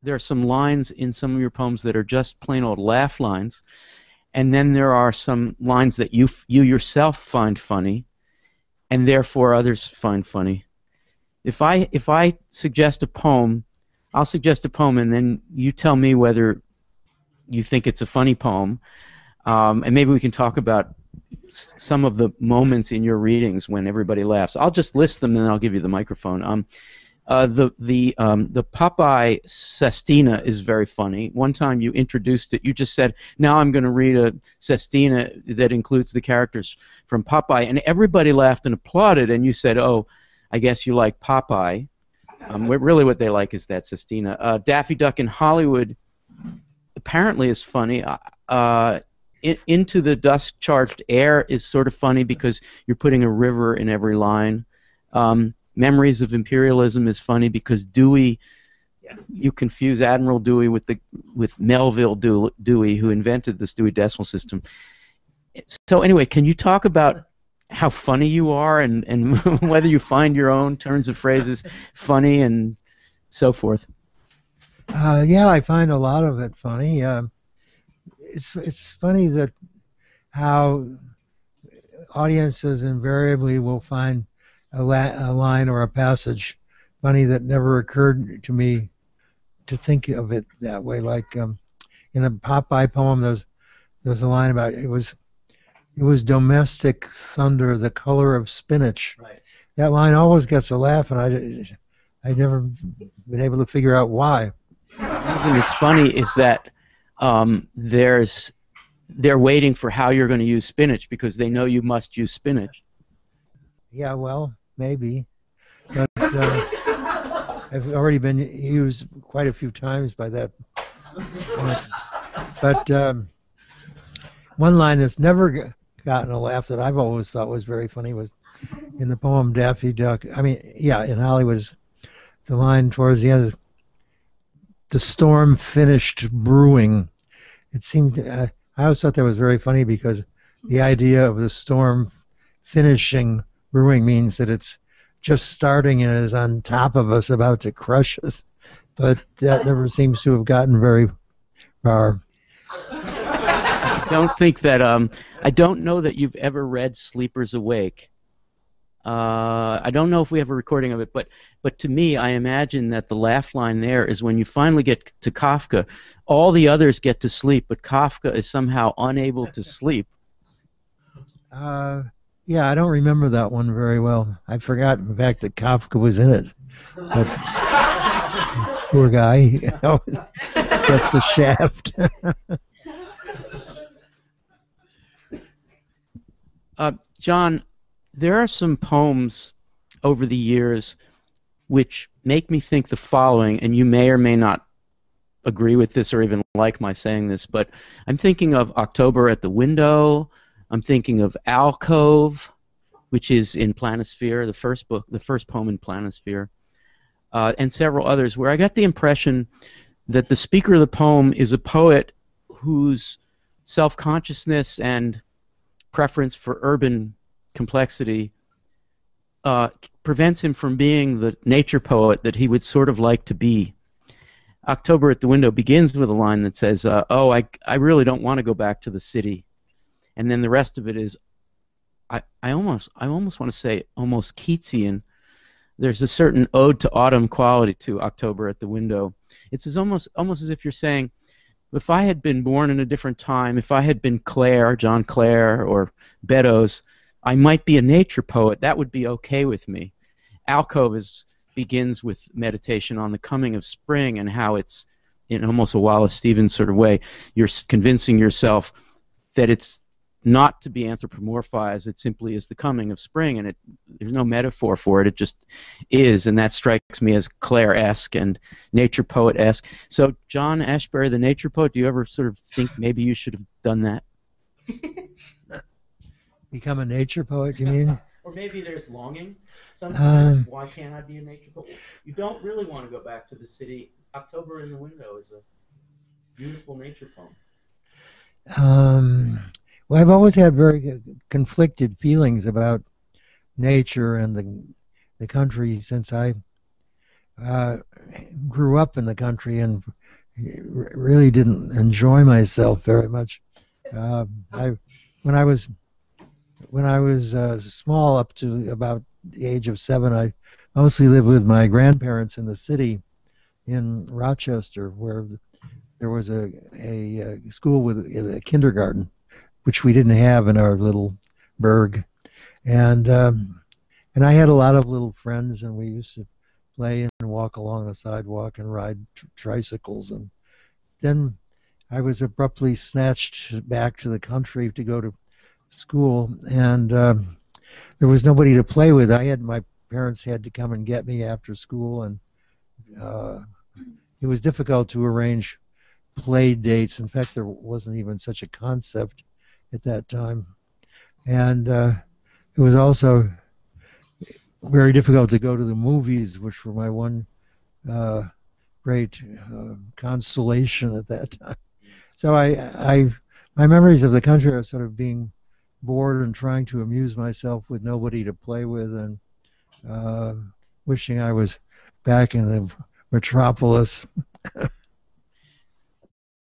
there are some lines in some of your poems that are just plain old laugh lines, and then there are some lines that you yourself find funny, and therefore others find funny. If I suggest a poem, I'll suggest a poem, and then you tell me whether you think it's a funny poem, and maybe we can talk about some of the moments in your readings when everybody laughs. I'll just list them, and then I'll give you the microphone. The Popeye sestina is very funny. One time you introduced it. You just said, "Now I'm going to read a sestina that includes the characters from Popeye," and everybody laughed and applauded. And you said, "Oh, I guess you like Popeye." Really, what they like is that sestina. Daffy Duck in Hollywood apparently is funny. Into the Dust-Charged Air is sort of funny because you're putting a river in every line. Memories of Imperialism is funny because Dewey, you confuse Admiral Dewey with Melville Dewey, who invented this Dewey Decimal System. So anyway, can you talk about how funny you are and whether you find your own turns of phrases funny and so forth? Yeah, I find a lot of it funny. It's funny that how audiences invariably will find a line or a passage funny that never occurred to me to think of it that way. Like in a Popeye poem, there's a line about it was domestic thunder, the color of spinach. Right. That line always gets a laugh, and I've never been able to figure out why. The reason it's funny is that they're waiting for how you're going to use spinach because they know you must use spinach. Yeah, well, maybe, but I've already been used quite a few times by that. But one line that's never gotten a laugh that I've always thought was very funny was in the poem Daffy Duck. I mean, yeah, in Hollywood's the line towards the end, "The storm finished brewing." It seemed, I always thought that was very funny because the idea of the storm finishing brewing means that it's just starting and is on top of us, about to crush us. But that never seems to have gotten very far. I don't think that, I don't know that you've ever read Sleepers Awake. I don't know if we have a recording of it, but to me, I imagine that the laugh line there is when you finally get to Kafka, all the others get to sleep, but Kafka is somehow unable to sleep. Yeah, I don't remember that one very well. I forgot, in fact, that Kafka was in it. But poor guy, that's the shaft. John, there are some poems over the years which make me think the following, and you may or may not agree with this or even like my saying this, but I'm thinking of October at the Window. I'm thinking of Alcove, which is in Planisphere, the first poem in Planisphere, and several others, where I got the impression that the speaker of the poem is a poet whose self-consciousness and preference for urban complexity prevents him from being the nature poet that he would sort of like to be. October at the Window begins with a line that says, "Oh, I really don't want to go back to the city." And then the rest of it is, I almost want to say almost Keatsian. There's a certain ode to autumn quality to October at the Window. It's almost as if you're saying, if I had been born in a different time, if I had been John Clare, or Beddoes, I might be a nature poet. That would be okay with me. Alcove begins with meditation on the coming of spring and how it's, in almost a Wallace Stevens sort of way, you're convincing yourself that it's not to be anthropomorphized. It simply is the coming of spring, and there's no metaphor for it. It just is, and that strikes me as Clare-esque and nature poet-esque. So, John Ashbery, the nature poet, do you ever sort of think maybe you should have done that? Become a nature poet, you mean? Or maybe there's longing. Sometimes, why can't I be a nature poet? You don't really want to go back to the city. October in the Window is a beautiful nature poem. Well, I've always had very conflicted feelings about nature and the country since I grew up in the country and really didn't enjoy myself very much. I when I was small, up to about the age of 7, I mostly lived with my grandparents in the city in Rochester, where there was a school with a kindergarten, which we didn't have in our little burg, and I had a lot of little friends, and we used to play and walk along the sidewalk and ride tricycles. And then I was abruptly snatched back to the country to go to school, and there was nobody to play with. My parents had to come and get me after school, and it was difficult to arrange play dates. In fact, there wasn't even such a concept at that time. And it was also very difficult to go to the movies, which were my one great consolation at that time. So my memories of the country are sort of being bored and trying to amuse myself with nobody to play with, and wishing I was back in the metropolis.